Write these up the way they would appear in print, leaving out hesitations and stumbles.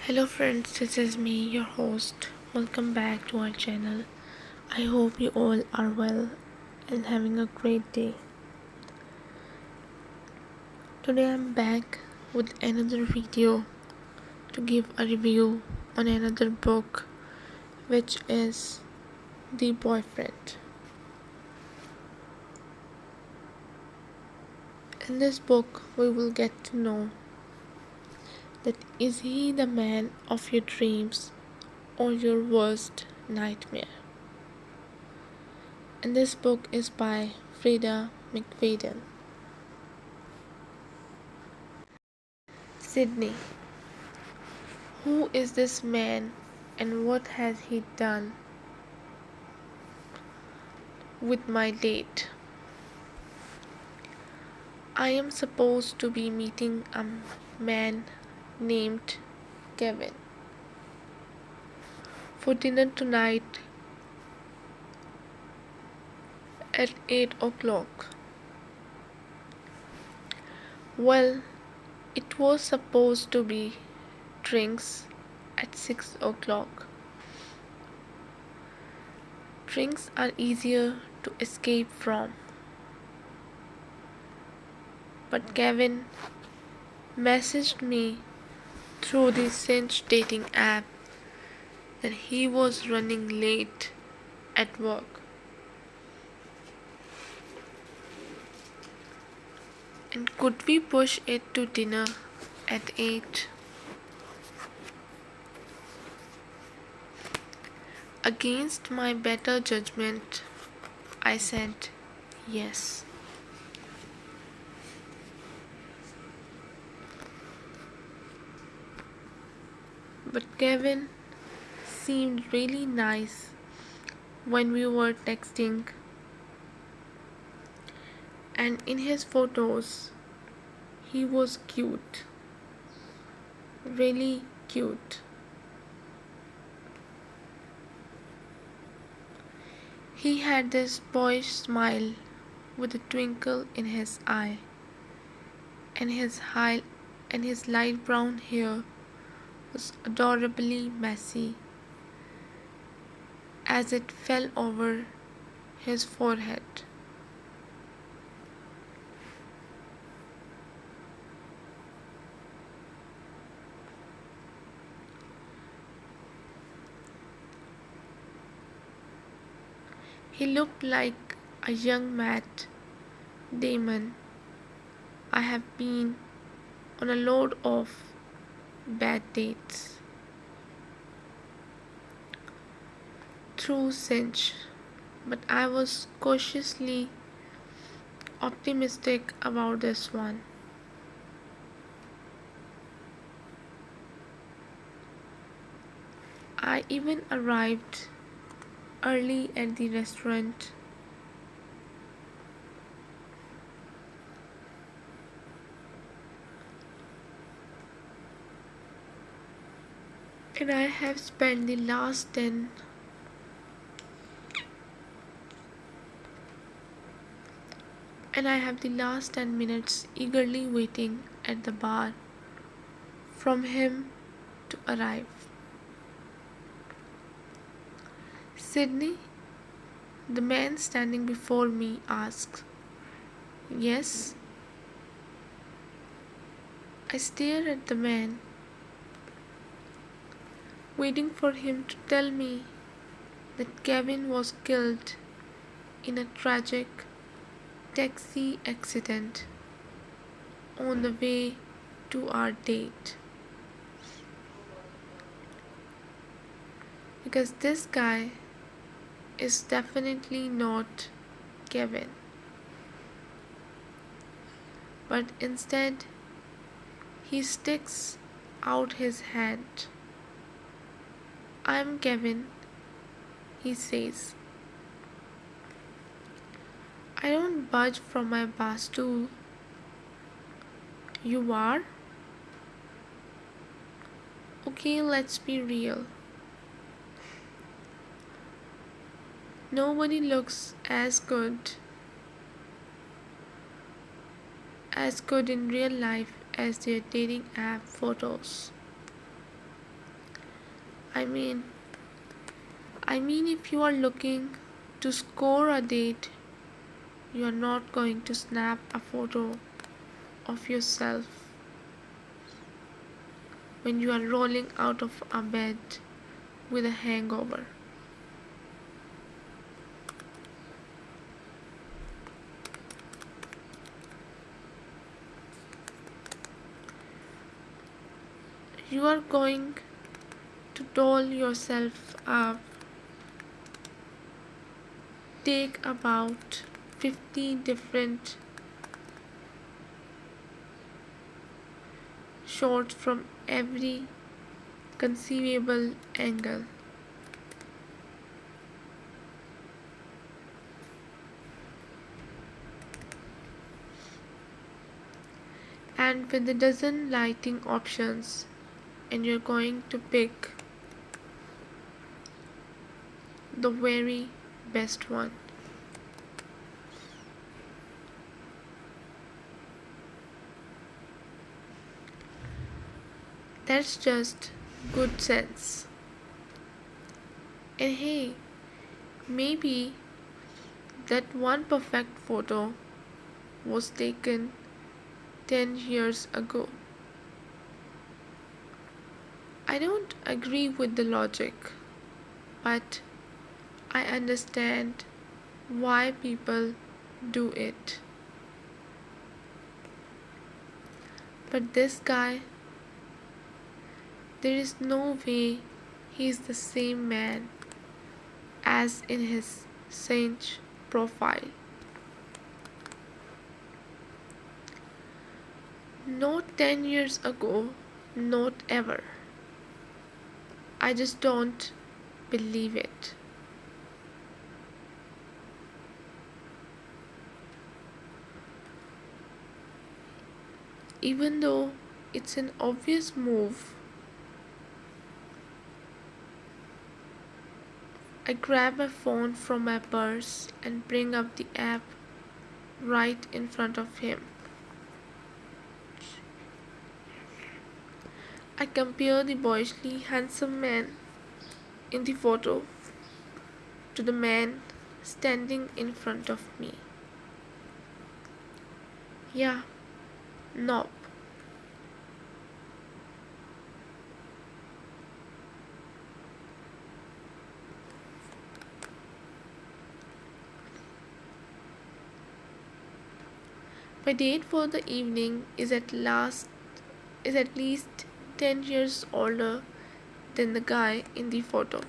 Hello friends, this is me, your host. Welcome back to our channel. I hope you all are well and having a great day. Today I'm back with another video to give a review on another book, which is The Boyfriend. In this book, we will get to know that is he the man of your dreams or your worst nightmare. And this book is by Freida McFadden. Sydney. Who is this man and what has he done with my date? I am supposed to be meeting a man named Kevin for dinner tonight at 8 o'clock. Well, it was supposed to be drinks at 6 o'clock. Drinks are easier to escape from. But Kevin messaged me through the Cinch dating app that he was running late at work. And could we push it to dinner at 8? Against my better judgment, I said yes. But Kevin seemed really nice when we were texting, and in his photos, he was cute, really cute. He had this boyish smile with a twinkle in his eye, and his light brown hair was adorably messy as it fell over his forehead. He looked like a young Matt Damon. I have been on a load of bad dates through Cinch, but I was cautiously optimistic about this one. I even arrived early at the restaurant and I have spent the last 10 minutes eagerly waiting at the bar from him to arrive. Sydney, the man standing before me, asked. Yes. I stare at the man, waiting for him to tell me that Kevin was killed in a tragic taxi accident on the way to our date. Because this guy is definitely not Kevin, but instead he sticks out his hand. I'm Kevin, he says. I don't budge from my bar stool. You are? Okay, let's be real. Nobody looks as good in real life as their dating app photos. I mean, if you are looking to score a date, you are not going to snap a photo of yourself when you are rolling out of a bed with a hangover. You are going to doll yourself up, take about 50 different shots from every conceivable angle. And with a dozen lighting options, and you're going to pick the very best one. That's just good sense. And hey, maybe that one perfect photo was taken 10 years ago. I don't agree with the logic, but I understand why people do it. But this guy, there is no way he's the same man as in his Saint profile. Not 10 years ago, not ever. I just don't believe it. Even though it's an obvious move, I grab my phone from my purse and bring up the app right in front of him. I compare the boyishly handsome man in the photo to the man standing in front of me. Yeah, nope. My date for the evening is at least 10 years older than the guy in the photo.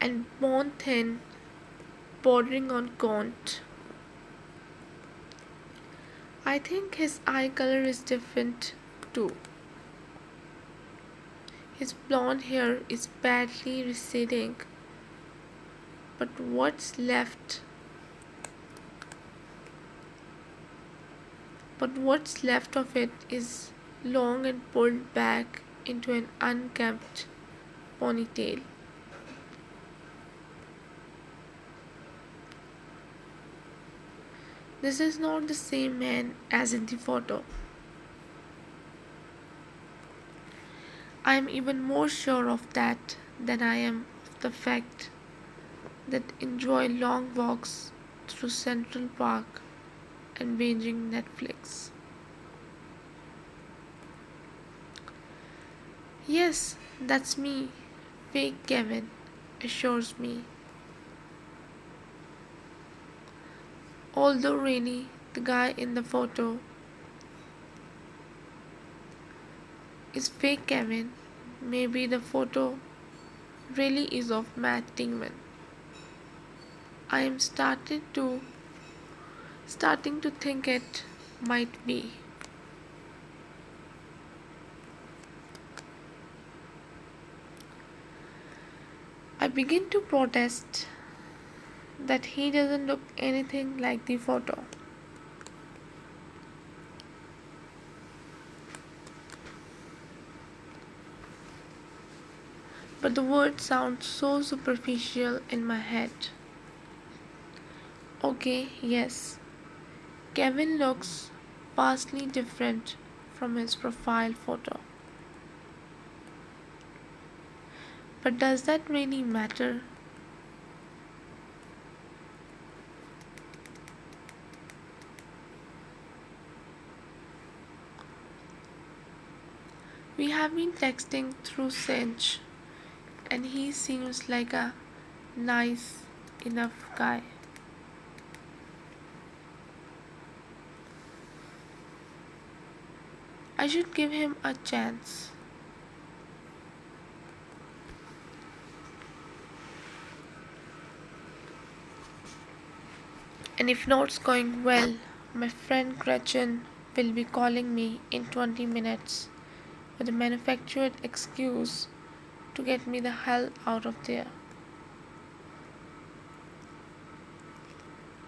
And born thin, bordering on gaunt. I think his eye color is different too. His blonde hair is badly receding, but what's left of it is long and pulled back into an unkempt ponytail. This is not the same man as in the photo. I am even more sure of that than I am of the fact that enjoy long walks through Central Park and binging Netflix. Yes, that's me, fake Kevin assures me. Although really the guy in the photo is fake Kevin, maybe the photo really is of Matt Dingman. I am starting to think it might be. I begin to protest that he doesn't look anything like the photo. But the words sound so superficial in my head. Okay, yes, Kevin looks vastly different from his profile photo. But does that really matter? We have been texting through Sinch, and he seems like a nice enough guy. I should give him a chance. And if not's going well, my friend Gretchen will be calling me in 20 minutes with a manufactured excuse to get me the hell out of there.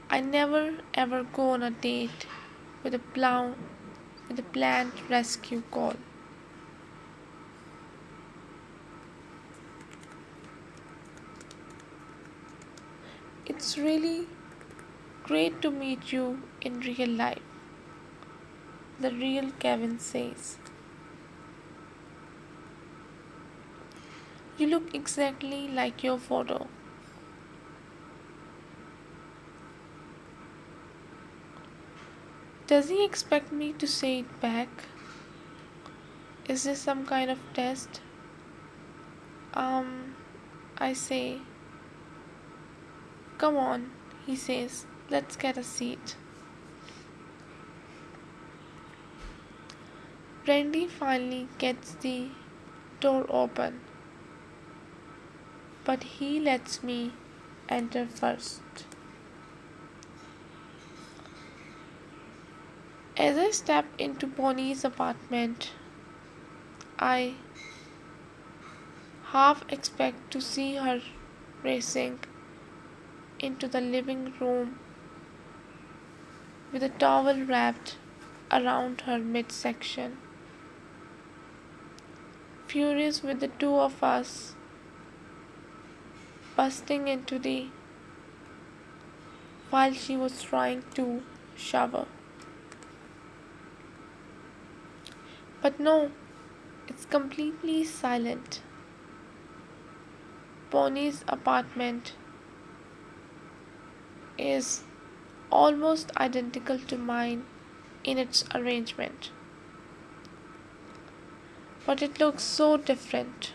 I never ever go on a date with a planned rescue call. It's really great to meet you in real life, the real Kevin says. You look exactly like your photo. Does he expect me to say it back? Is this some kind of test? Um, I say, come on, he says, let's get a seat. Randy finally gets the door open, but he lets me enter first. As I step into Bonnie's apartment, I half expect to see her racing into the living room with a towel wrapped around her midsection, furious with the two of us busting into the while she was trying to shower. But no, it's completely silent. Bonnie's apartment is almost identical to mine in its arrangement, but it looks so different.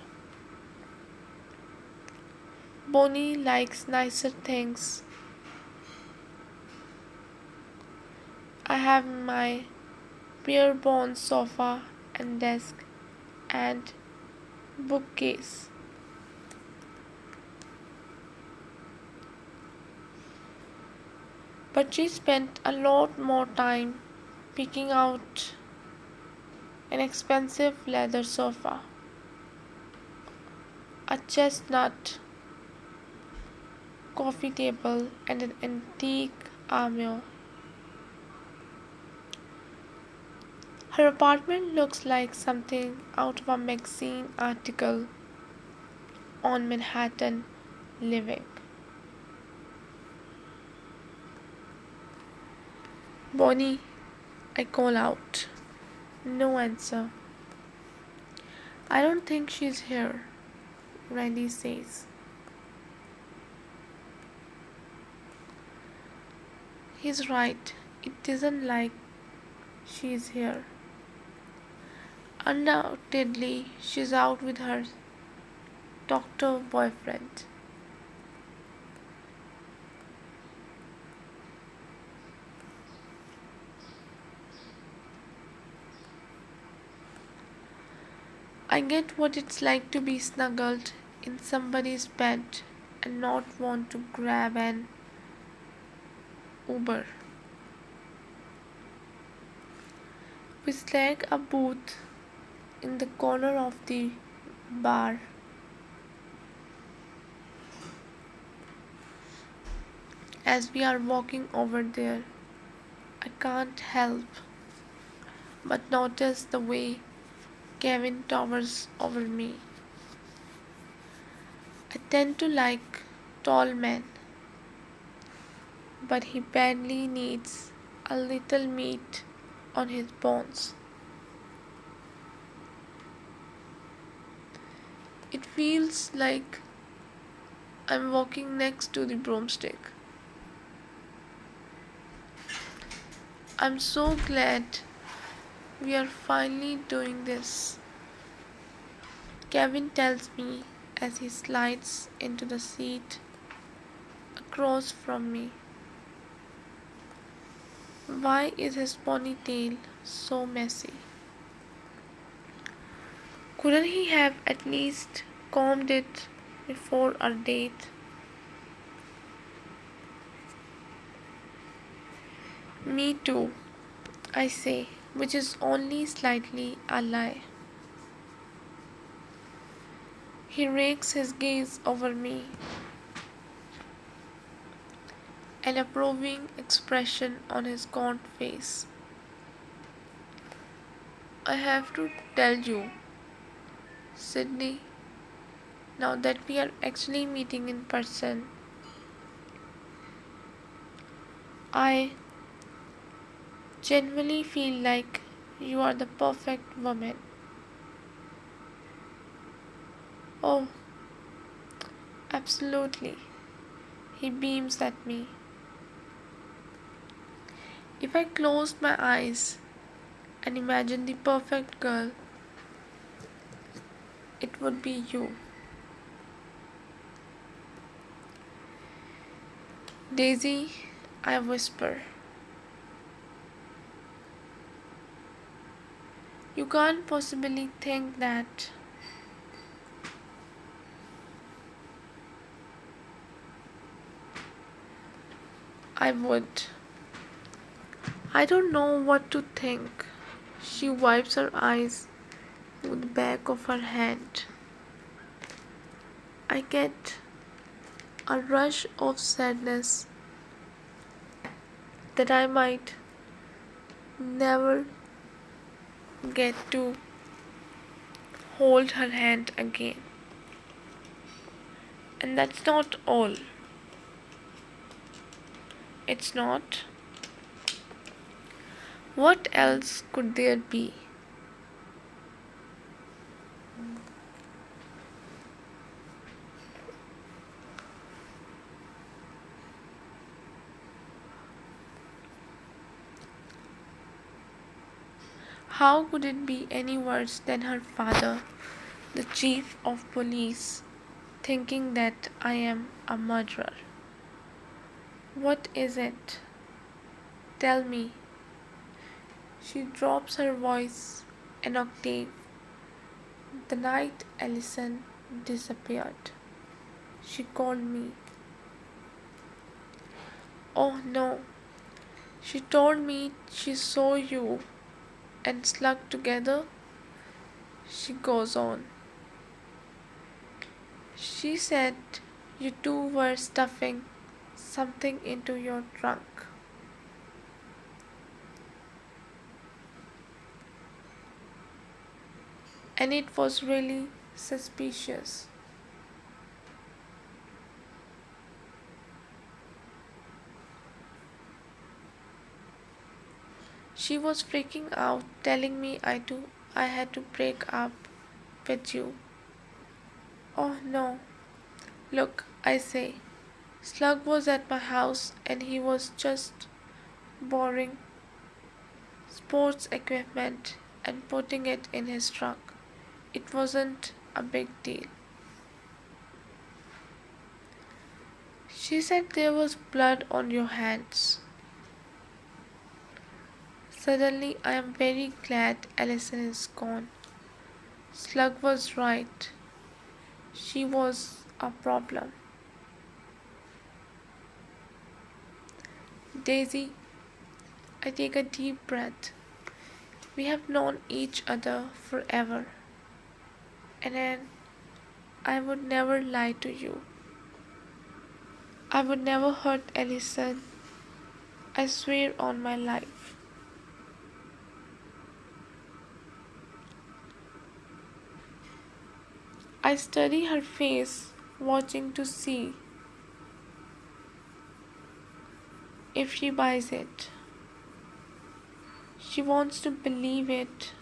Bonnie likes nicer things. I have my bare bones sofa and desk and bookcase. But she spent a lot more time picking out an expensive leather sofa, a chestnut coffee table, and an antique armor. Her apartment looks like something out of a magazine article on Manhattan living. Bonnie, I call out. No answer. I don't think she's here, Randy says. He's right. It isn't like she's here. Undoubtedly, she's out with her doctor boyfriend. I get what it's like to be snuggled in somebody's bed and not want to grab an Uber. We snag a booth in the corner of the bar. As we are walking over there, I can't help but notice the way Kevin towers over me. I tend to like tall men, but he badly needs a little meat on his bones. It feels like I'm walking next to the broomstick. I'm so glad we are finally doing this, Kevin tells me as he slides into the seat across from me. Why is his ponytail so messy? Couldn't he have at least combed it before our date? Me too, I say, which is only slightly a lie. He rakes his gaze over me, an approving expression on his gaunt face. I have to tell you, Sydney, now that we are actually meeting in person, I genuinely feel like you are the perfect woman. Oh, absolutely, he beams at me. If I closed my eyes and imagined the perfect girl, it would be you. Daisy, I whisper. You can't possibly think that. I would. I don't know what to think. She wipes her eyes with the back of her hand. I get a rush of sadness that I might never get to hold her hand again. And that's not all. It's not. What else could there be? How could it be any worse than her father, the chief of police, thinking that I am a murderer? What is it? Tell me. She drops her voice an octave. The night Allison disappeared, she called me. Oh no. She told me she saw you and Slug together. She goes on. She said you two were stuffing something into your trunk. And it was really suspicious. She was freaking out, telling me I had to break up with you. Oh no. Look, I say, Slug was at my house and he was just borrowing sports equipment and putting it in his truck. It wasn't a big deal. She said there was blood on your hands. Suddenly, I am very glad Allison is gone. Slug was right. She was a problem. Daisy, I take a deep breath. We have known each other forever. And then I would never lie to you. I would never hurt Allison. I swear on my life. I study her face, watching to see if she buys it. She wants to believe it.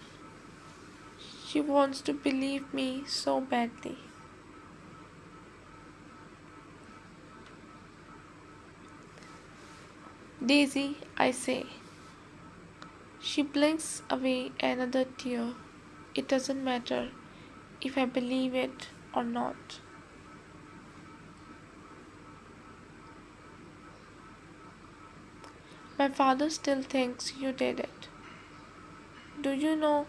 She wants to believe me so badly. Daisy, I say. She blinks away another tear. It doesn't matter if I believe it or not. My father still thinks you did it. Do you know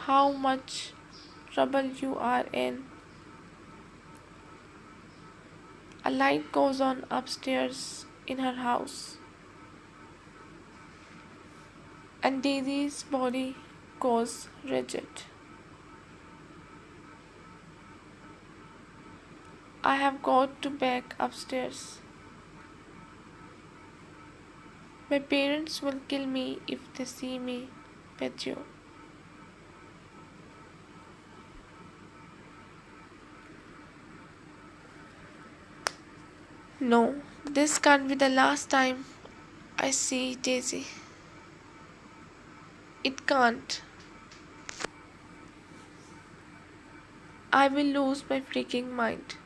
how much trouble you are in? A light goes on upstairs in her house, and Daisy's body goes rigid. I have got to back upstairs. My parents will kill me if they see me with you. No, this can't be the last time I see Daisy. It can't. I will lose my freaking mind.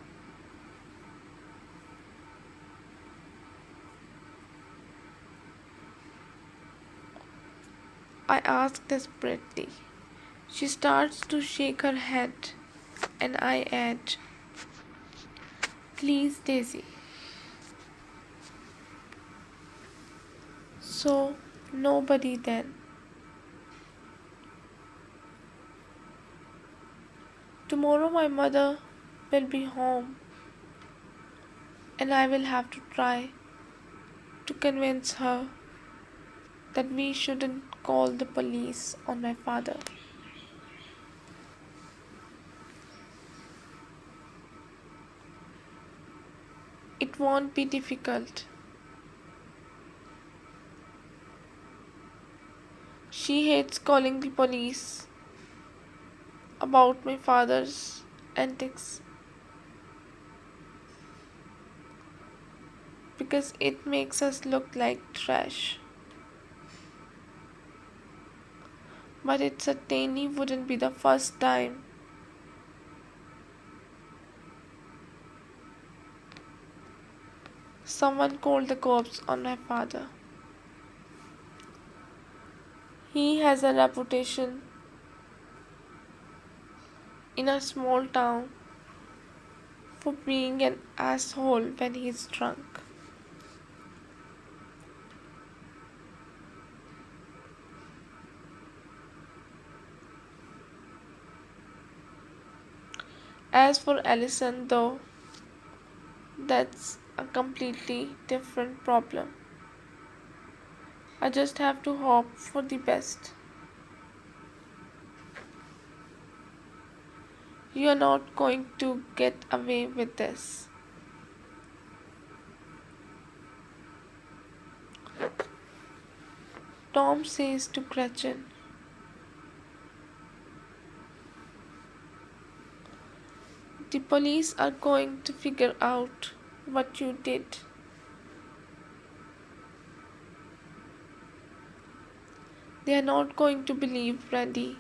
I ask desperately. She starts to shake her head, and I add, please, Daisy. So, nobody then. Tomorrow my mother will be home, and I will have to try to convince her that we shouldn't call the police on my father. It won't be difficult. She hates calling the police about my father's antics because it makes us look like trash. But it certainly wouldn't be the first time. Someone called the cops on my father. He has a reputation in a small town for being an asshole when he's drunk. As for Allison, though, that's a completely different problem. I just have to hope for the best. You are not going to get away with this. Tom says to Gretchen, the police are going to figure out what you did. They are not going to believe Randy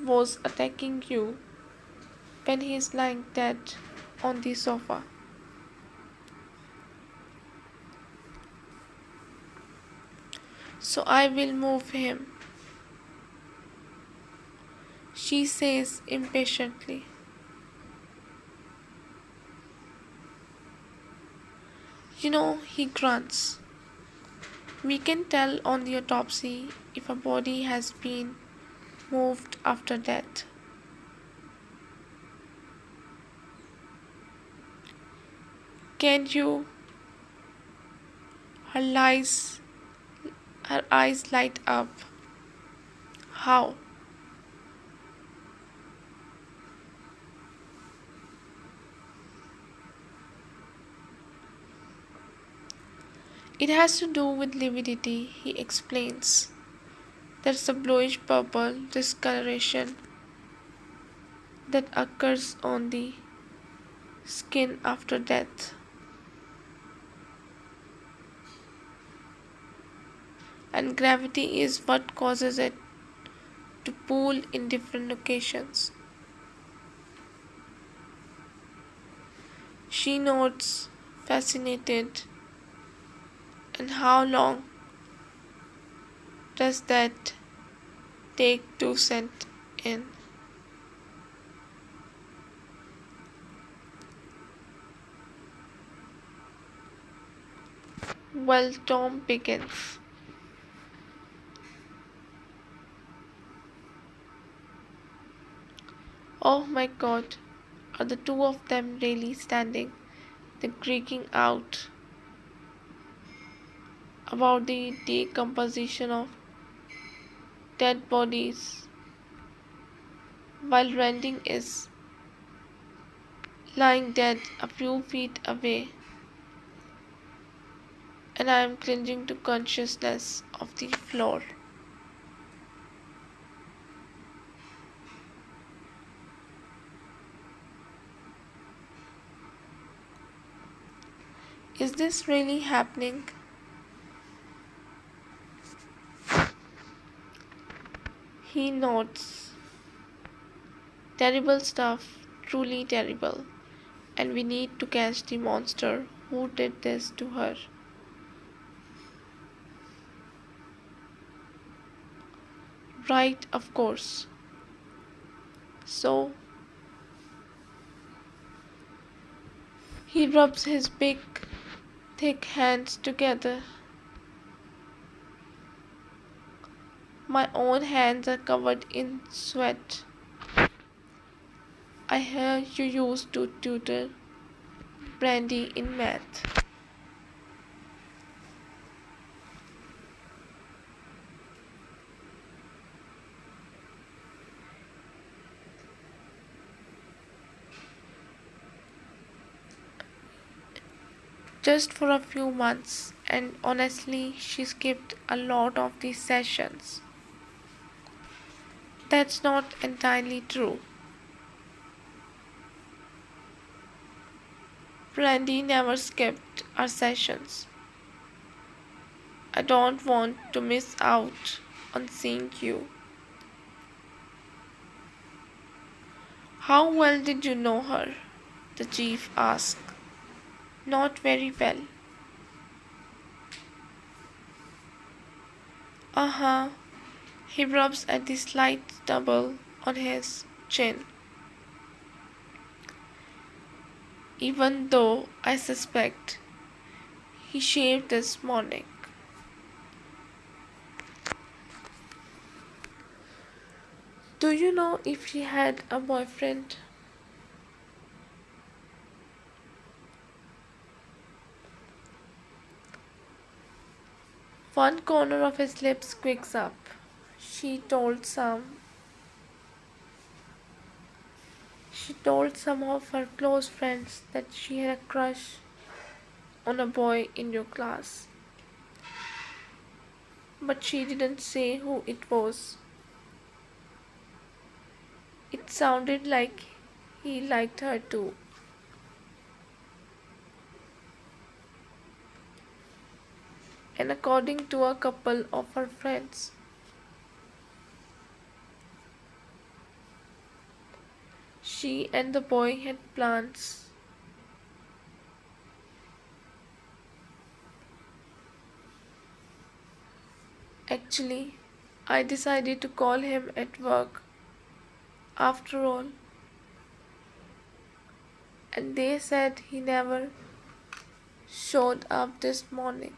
was attacking you when he is lying dead on the sofa. So I will move him, she says impatiently. You know, he grunts. We can tell on the autopsy if a body has been moved after death. Can you? Her eyes, her eyes light up. How? It has to do with lividity, he explains. There's a bluish purple discoloration that occurs on the skin after death. And gravity is what causes it to pool in different locations. She nods, fascinated, And how long does that take to set in? Well, Tom begins. Oh my god, are the two of them really standing the creaking out about the decomposition of dead bodies while Randy is lying dead a few feet away and I am clinging to consciousness of the floor. Is this really happening? He nods. Terrible stuff, truly terrible. And we need to catch the monster who did this to her. Right, of course. So, he rubs his big, thick hands together. My own hands are covered in sweat. I hear you used to tutor Brandy in math. Just for a few months, and honestly, she skipped a lot of these sessions. That's not entirely true. Brandy never skipped our sessions. I don't want to miss out on seeing you. How well did you know her? The chief asked. Not very well. Uh-huh. He rubs at the slight stubble on his chin. Even though I suspect he shaved this morning. Do you know if she had a boyfriend? One corner of his lips quicks up. She told some. She told some of her close friends that she had a crush on a boy in your class. But she didn't say who it was. It sounded like he liked her too. And according to a couple of her friends, she and the boy had plans. Actually, I decided to call him at work after all, and they said he never showed up this morning.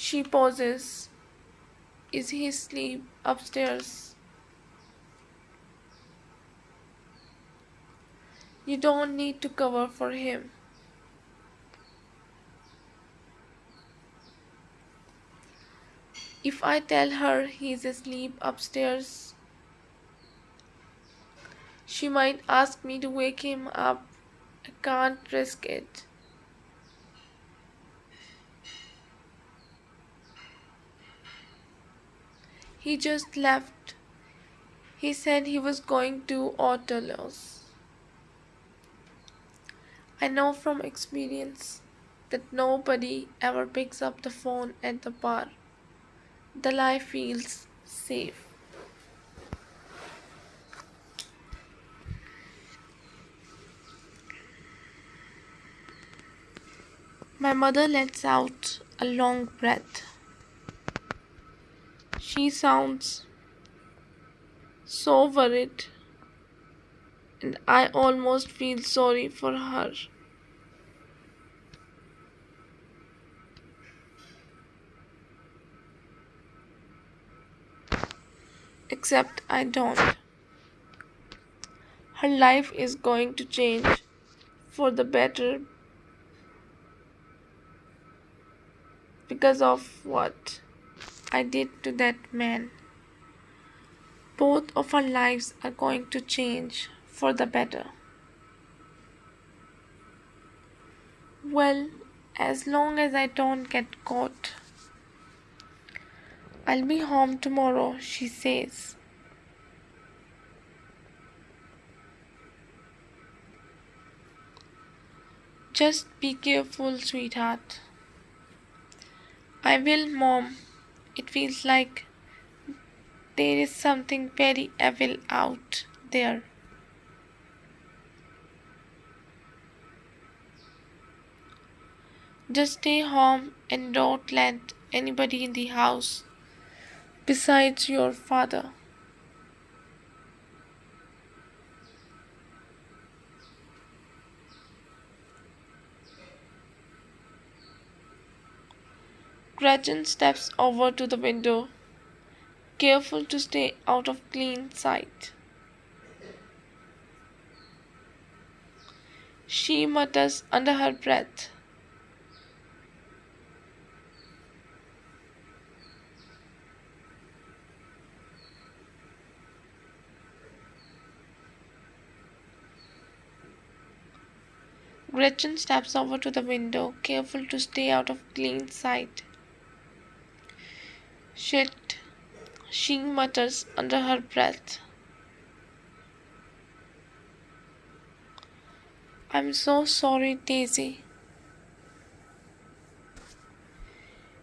She pauses. Is he asleep upstairs? You don't need to cover for him. If I tell her he's asleep upstairs, she might ask me to wake him up. I can't risk it. He just left. He said he was going to Otelos. I know from experience that nobody ever picks up the phone at the bar. The life feels safe. My mother lets out a long breath. She sounds so worried, and I almost feel sorry for her. Except I don't. Her life is going to change for the better because of what I did to that man. Both of our lives are going to change for the better. Well, as long as I don't get caught, I'll be home tomorrow, she says. Just be careful, sweetheart. I will, Mom. It feels like there is something very evil out there. Just stay home and don't let anybody in the house besides your father. Gretchen steps over to the window, careful to stay out of clean sight. She mutters under her breath. Gretchen steps over to the window, careful to stay out of clean sight. Shit, she mutters under her breath. I'm so sorry, Daisy.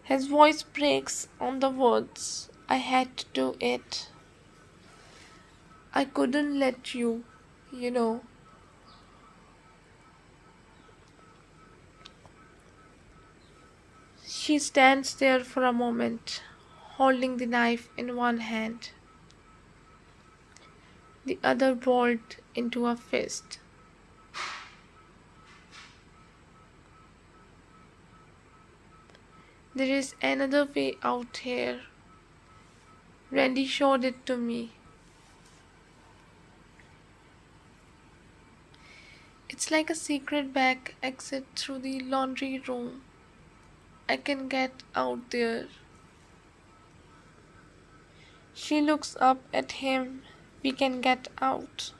His voice breaks on the words. I had to do it. I couldn't let you, you know. She stands there for a moment, holding the knife in one hand, the other balled into a fist. There is another way out here. Randy showed it to me. It's like a secret back exit through the laundry room. I can get out there. She looks up at him. We can get out.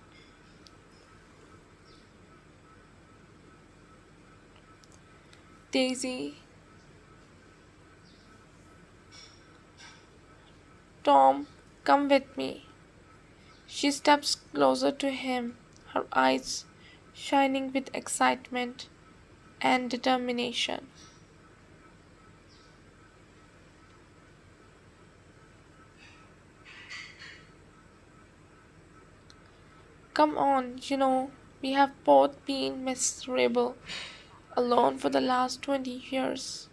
Daisy. Tom, come with me. She steps closer to him, her eyes shining with excitement and determination. Come on, we have both been miserable, alone for the last 20 years.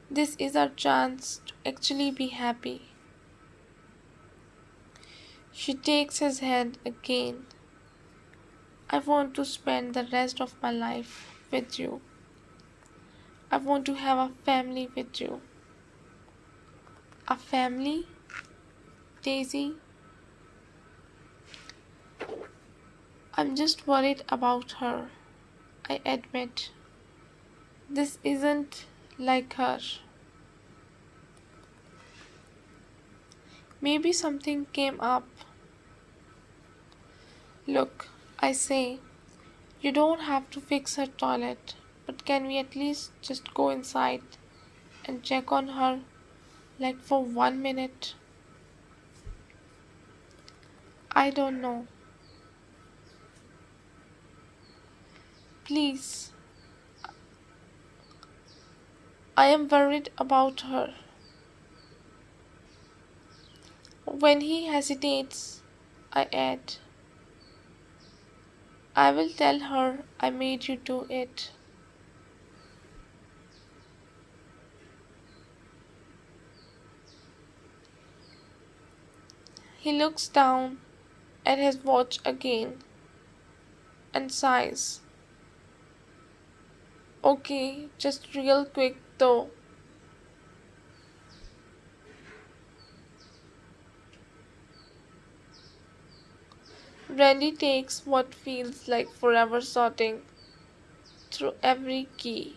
This is our chance to actually be happy. She takes his hand again. I want to spend the rest of my life with you. I want to have a family with you. A family? Daisy? I'm just worried about her. I admit. This isn't like her. Maybe something came up. Look, I say, you don't have to fix her toilet, but can we at least just go inside and check on her, like for 1 minute? I don't know. Please, I am worried about her. When he hesitates, I add, I will tell her I made you do it. He looks down at his watch again and sighs. Okay, just real quick though. Randy takes what feels like forever sorting through every key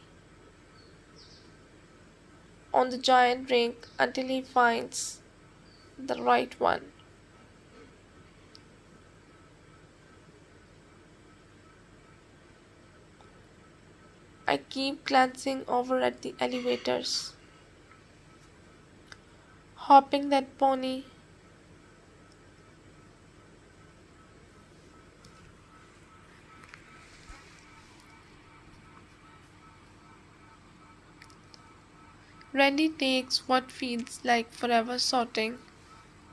on the giant ring until he finds the right one. I keep glancing over at the elevators, hopping that pony. Randy takes what feels like forever sorting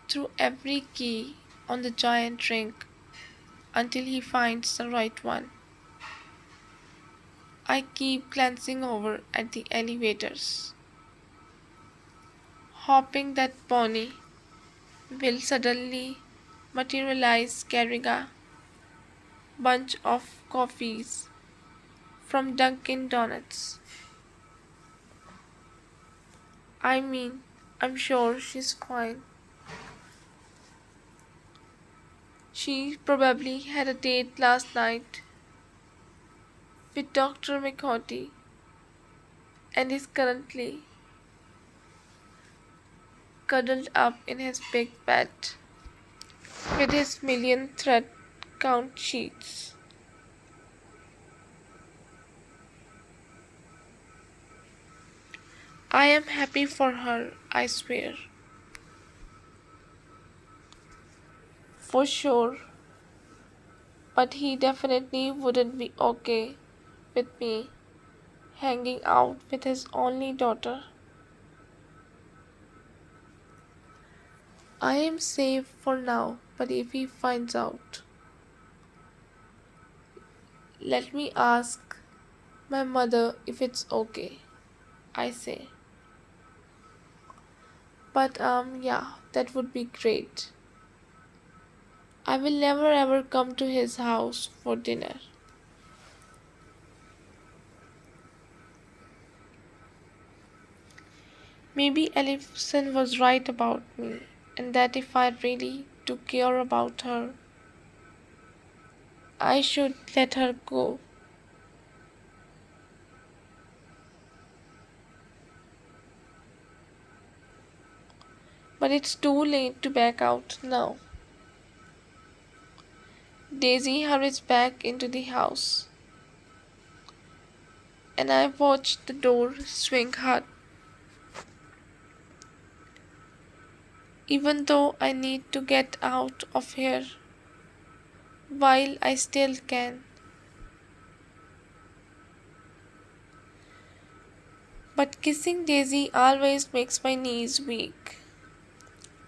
through every key on the giant ring until he finds the right one. I keep glancing over at the elevators, hoping that pony will suddenly materialize carrying a bunch of coffees from Dunkin' Donuts. I mean, I'm sure she's fine. She probably had a date last night with Dr. McCarty and is currently cuddled up in his big bed with his million thread count sheets. I am happy for her, I swear. For sure, but he definitely wouldn't be okay with me hanging out with his only daughter. I am safe for now, but if he finds out, let me ask my mother if it's okay, I say. But yeah, that would be great. I will never ever come to his house for dinner. Maybe Ellison was right about me, and that if I really do care about her, I should let her go. But it's too late to back out now. Daisy hurries back into the house, and I watch the door swing hard. Even though I need to get out of here while I still can. But kissing Daisy always makes my knees weak.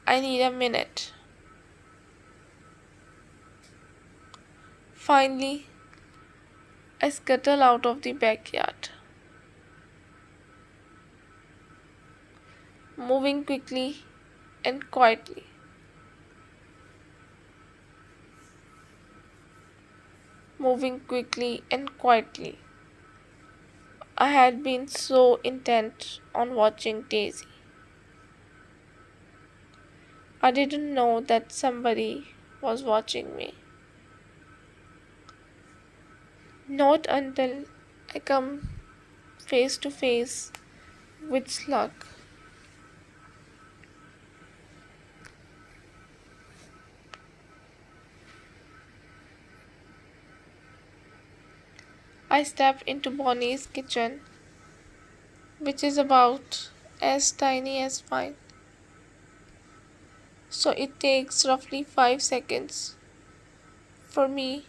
I need a minute. Finally, I scuttle out of the backyard, moving quickly and quietly. Moving quickly and quietly. I had been so intent on watching Daisy. I didn't know that somebody was watching me. Not until I come face to face with Slug. I step into Bonnie's kitchen, which is about as tiny as mine. So it takes roughly 5 seconds for me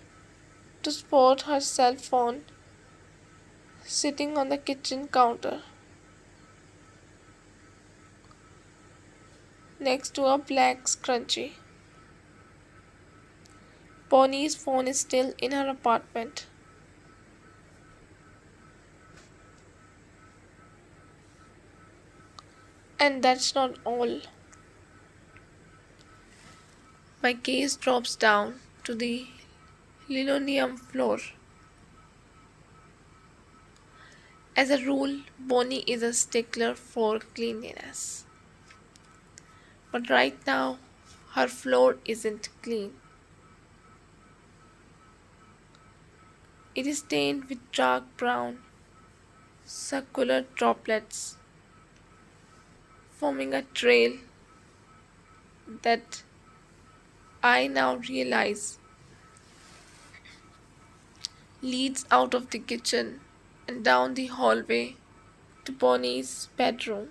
to spot her cell phone sitting on the kitchen counter. next to a black scrunchie. Bonnie's phone is still in her apartment. And that's not all. My gaze drops down to the linoleum floor. As a rule, Bonnie is a stickler for cleanliness. But right now, her floor isn't clean. It is stained with dark brown, circular droplets, forming a trail that I now realize leads out of the kitchen and down the hallway to Bonnie's bedroom.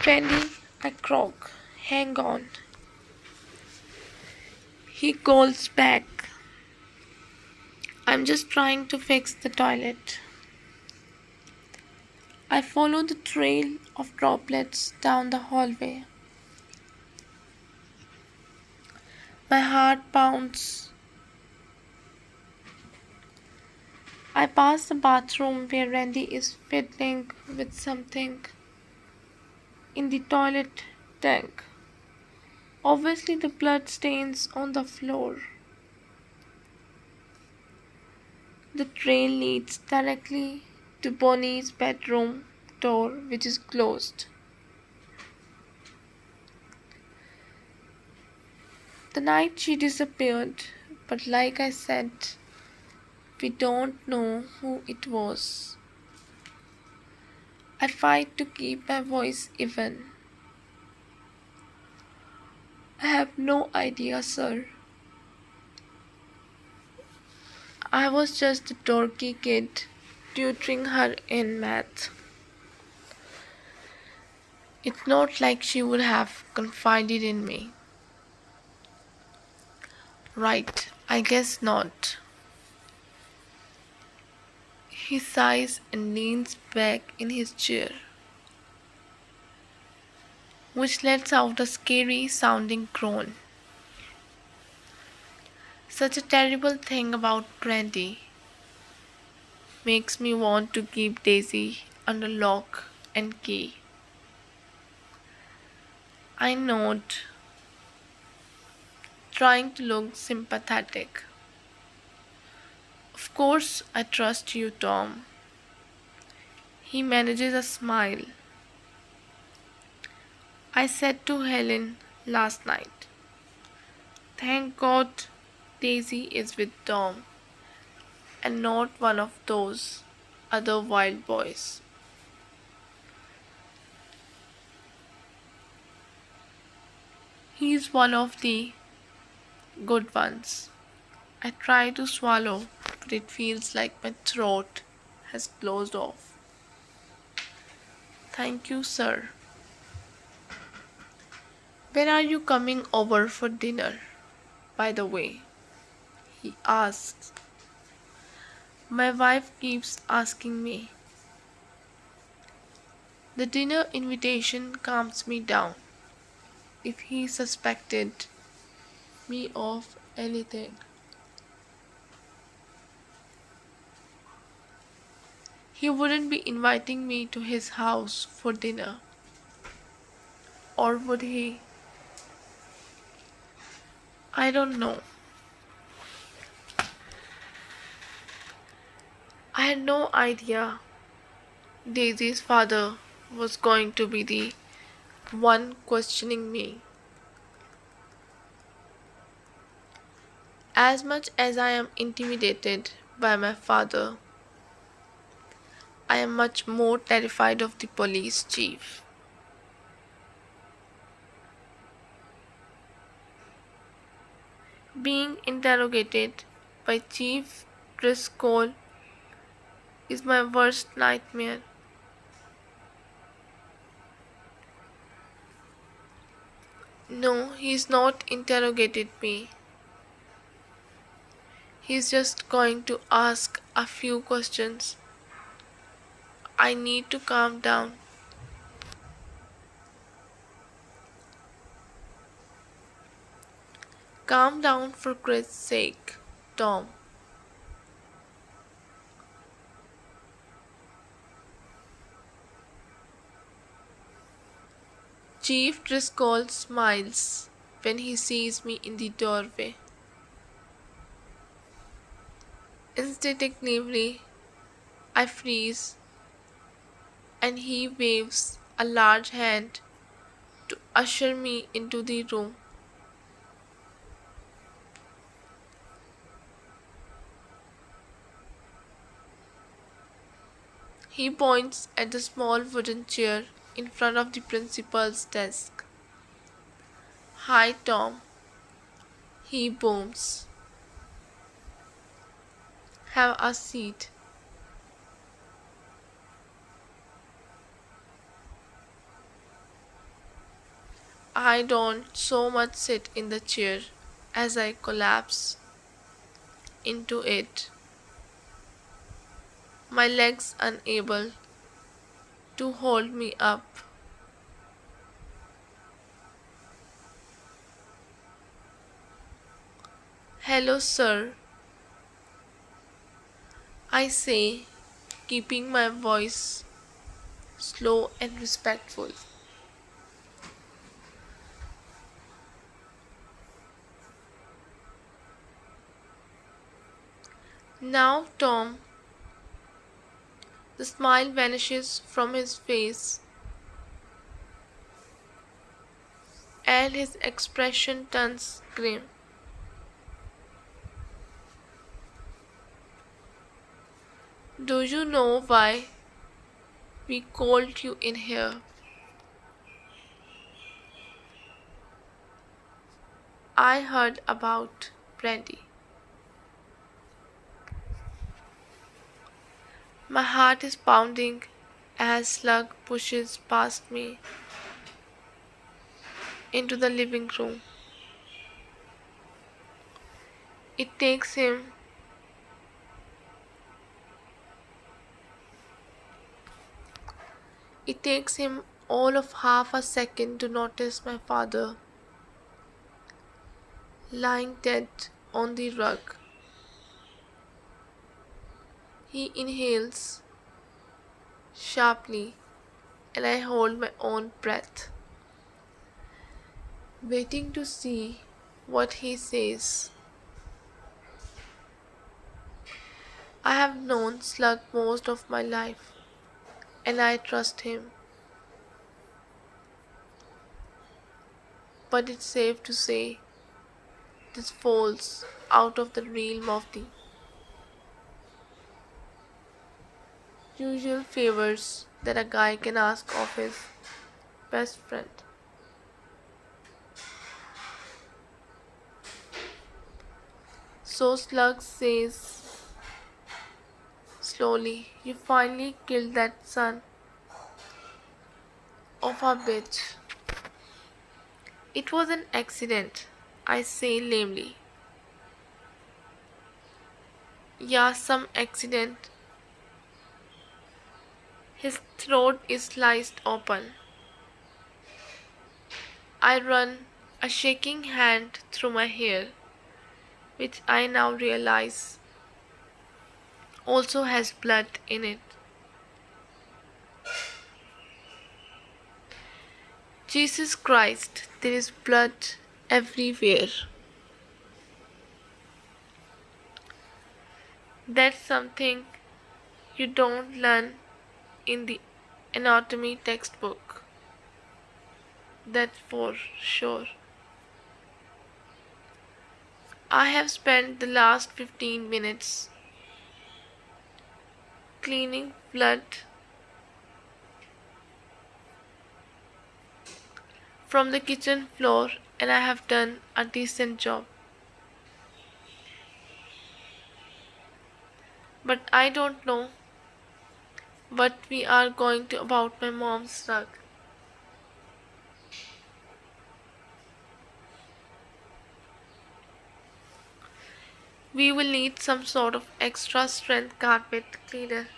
Randy, I croak. Hang on. He calls back. I'm just trying to fix the toilet. I follow the trail of droplets down the hallway. My heart pounds. I pass the bathroom where Randy is fiddling with something in the toilet tank. Obviously, the blood stains on the floor. The trail leads directly to Bonnie's bedroom door, which is closed. The night she disappeared, but like I said, we don't know who it was. I fight to keep my voice even. I have no idea, sir. I was just a dorky kid tutoring her in math. It's not like she would have confided in me. Right, I guess not. He sighs and leans back in his chair, which lets out a scary sounding groan. Such a terrible thing about Brandy. Makes me want to keep Daisy under lock and key. I nod, trying to look sympathetic. Of course, I trust you, Tom. He manages a smile. I said to Helen last night, thank God Daisy is with Tom and not one of those other wild boys. He's one of the good ones. I try to swallow, but it feels like my throat has closed off. Thank you, sir. When are you coming over for dinner, by the way? He asks. My wife keeps asking me. The dinner invitation calms me down. If he suspected me of anything, he wouldn't be inviting me to his house for dinner. Or would he? I don't know. I had no idea Daisy's father was going to be the one questioning me. As much as I am intimidated by my father, I am much more terrified of the police chief. Being interrogated by Chief Driscoll is my worst nightmare. No, he's not interrogated me. He's just going to ask a few questions. I need to calm down. Calm down for Christ's sake, Tom. Chief Driscoll smiles when he sees me in the doorway. Instinctively, I freeze and he waves a large hand to usher me into the room. He points at the small wooden chair in front of the principal's desk. Hi, Tom, he booms. Have a seat. I don't so much sit in the chair as I collapse into it, my legs unable to hold me up. Hello, sir, I say, keeping my voice slow and respectful. Now, Tom, the smile vanishes from his face and his expression turns grim. Do you know why we called you in here? I heard about Brandy. My heart is pounding as Slug pushes past me into the living room. It takes him it takes him all of half a second to notice my father lying dead on the rug. He inhales sharply and I hold my own breath, waiting to see what he says. I have known Slug most of my life and I trust him, but it's safe to say this falls out of the realm of the usual favors that a guy can ask of his best friend. So Slug says slowly, you finally killed that son of a bitch. It was an accident, I say lamely. Yeah, some accident. His throat is sliced open. I run a shaking hand through my hair, which I now realize also has blood in it. Jesus Christ, there is blood everywhere. That's something you don't learn in the anatomy textbook. That's for sure. I have spent the last 15 minutes cleaning blood from the kitchen floor and I have done a decent job. But I don't know what we are going to about my mom's rug. We will need some sort of extra strength carpet cleaner.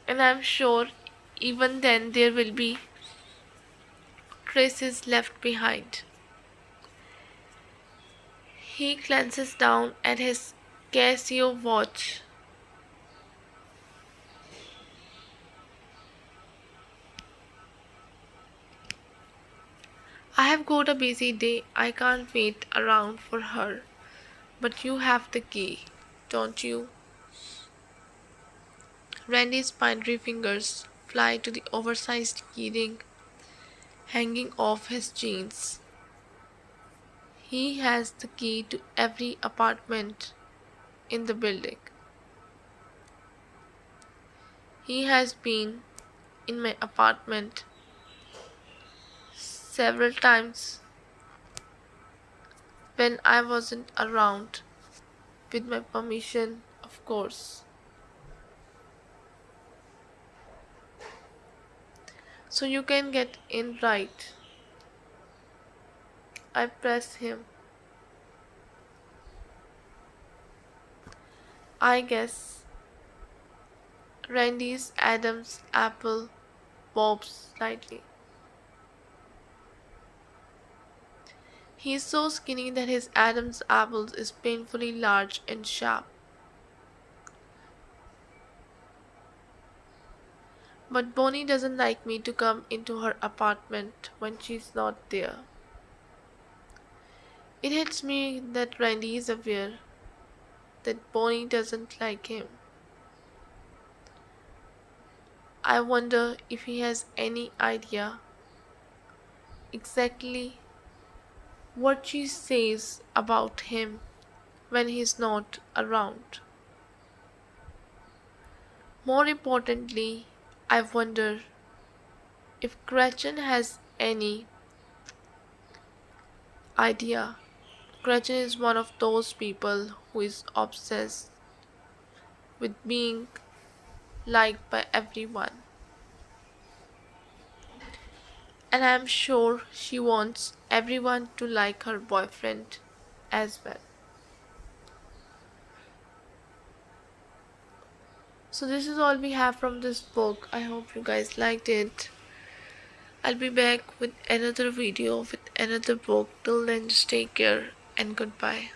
And I'm sure even then there will be traces left behind. He glances down at his Casio watch. I have got a busy day. I can't wait around for her. But you have the key, don't you? Randy's spidery fingers fly to the oversized keyring hanging off his jeans. He has the key to every apartment in the building. He has been in my apartment several times when I wasn't around, with my permission, of course. So you can get in, right? I press him. I guess. Randy's Adam's apple bobs slightly. He is so skinny that his Adam's apple is painfully large and sharp. But Bonnie doesn't like me to come into her apartment when she's not there. It hits me that Randy is aware that Bonnie doesn't like him. I wonder if he has any idea exactly what she says about him when he's not around. More importantly, I wonder if Gretchen has any idea. Gretchen is one of those people who is obsessed with being liked by everyone. And I'm sure she wants everyone to like her boyfriend as well. So, this is all we have from this book. I hope you guys liked it. I'll be back with another video with another book. Till then, just take care and goodbye.